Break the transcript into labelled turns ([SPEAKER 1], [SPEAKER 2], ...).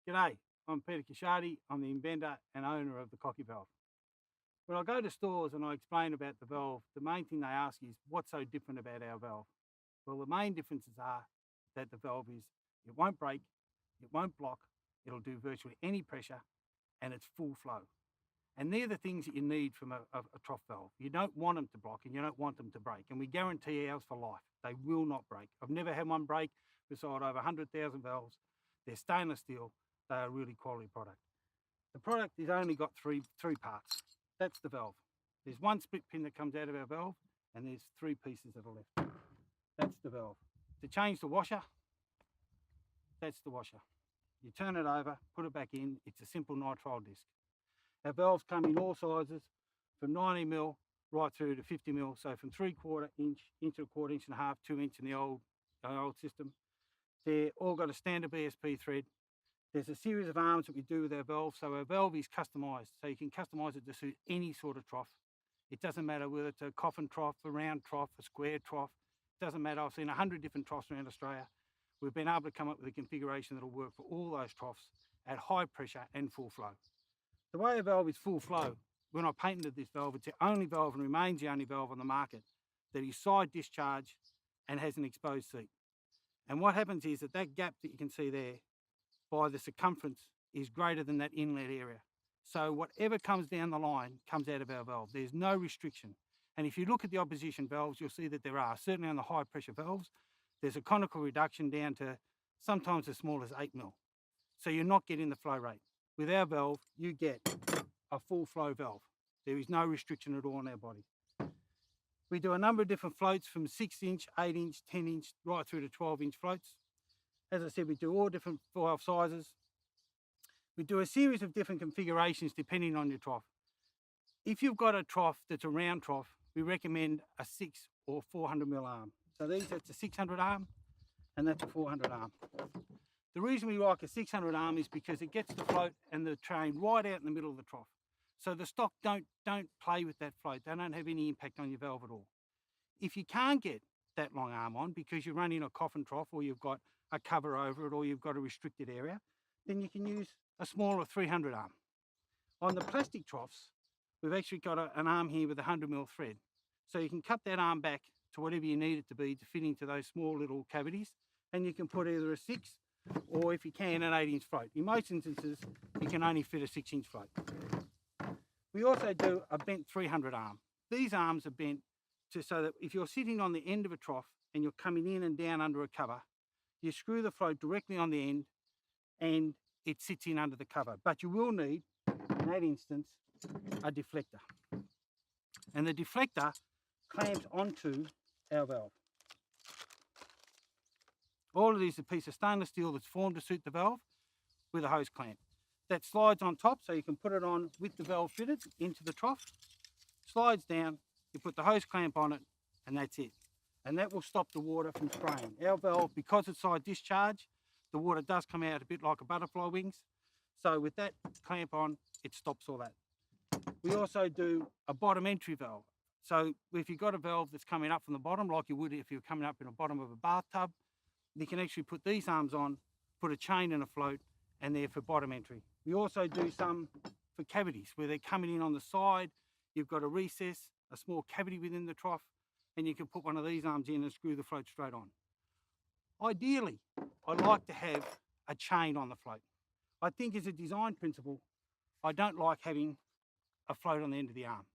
[SPEAKER 1] G'day, I'm Peter Kishadi. I'm the inventor and owner of the Cocky Valve. When I go to stores and I explain about the valve, the main thing they ask is, what's so different about our valve? Well, the main differences are that the valve is, it won't break, it won't block, it'll do virtually any pressure, and it's full flow. And they're the things that you need from a trough valve. You don't want them to block and you don't want them to break. And we guarantee ours for life. They will not break. I've never had one break. We've sold over 100,000 valves. They're stainless steel. They are a really quality product. The product has only got three parts. That's the valve. There's one split pin that comes out of our valve, and there's three pieces that are left. That's the valve. To change the washer, that's the washer. You turn it over, put it back in. It's a simple nitrile disc. Our valves come in all sizes, from 90mm right through to 50mm. So from 3/4 inch into a 1/4 inch and a half, 2 inch in the old system. They're all got a standard BSP thread. There's a series of arms that we do with our valve. So our valve is customised. So you can customise it to suit any sort of trough. It doesn't matter whether it's a coffin trough, a round trough, a square trough. It doesn't matter. I've seen 100 different troughs around Australia. We've been able to come up with a configuration that'll work for all those troughs at high pressure and full flow. The way a valve is full flow, when I patented this valve, it's the only valve and remains the only valve on the market that is side discharge and has an exposed seat. And what happens is that gap that you can see there by the circumference is greater than that inlet area. So whatever comes down the line comes out of our valve. There's no restriction. And if you look at the opposition valves, you'll see that there are. Certainly on the high pressure valves, there's a conical reduction down to sometimes as small as 8mm. So you're not getting the flow rate. With our valve, you get a full flow valve. There is no restriction at all on our body. We do a number of different floats from 6-inch, 8-inch, 10-inch, right through to 12-inch floats. As I said, we do all different valve sizes. We do a series of different configurations depending on your trough. If you've got a trough that's a round trough, we recommend a 6 or 400mm arm. So that's a 600 arm and that's a 400 arm. The reason we like a 600 arm is because it gets the float and the train right out in the middle of the trough. So the stock don't play with that float. They don't have any impact on your valve at all. If you can't get that long arm on because you're running a coffin trough or you've got a cover over it or you've got a restricted area, then you can use a smaller 300 arm. On the plastic troughs, we've actually got an arm here with a 100mm thread. So you can cut that arm back to whatever you need it to be to fit into those small little cavities, and you can put either a 6 or, if you can, an 8-inch float. In most instances, you can only fit a 6-inch float. We also do a bent 300 arm. These arms are bent so that if you're sitting on the end of a trough and you're coming in and down under a cover, you screw the float directly on the end and it sits in under the cover. But you will need, in that instance, a deflector. And the deflector clamps onto our valve. All of this is a piece of stainless steel that's formed to suit the valve with a hose clamp. That slides on top, so you can put it on with the valve fitted into the trough, slides down, you put the hose clamp on it, and that's it. And that will stop the water from spraying. Our valve, because it's side discharge, the water does come out a bit like a butterfly wings. So with that clamp on, it stops all that. We also do a bottom entry valve. So if you've got a valve that's coming up from the bottom, like you would if you're coming up in the bottom of a bathtub, you can actually put these arms on, put a chain and a float, and they're for bottom entry. We also do some for cavities where they're coming in on the side. You've got a recess, a small cavity within the trough, and you can put one of these arms in and screw the float straight on. Ideally, I'd like to have a chain on the float. I think as a design principle, I don't like having a float on the end of the arm.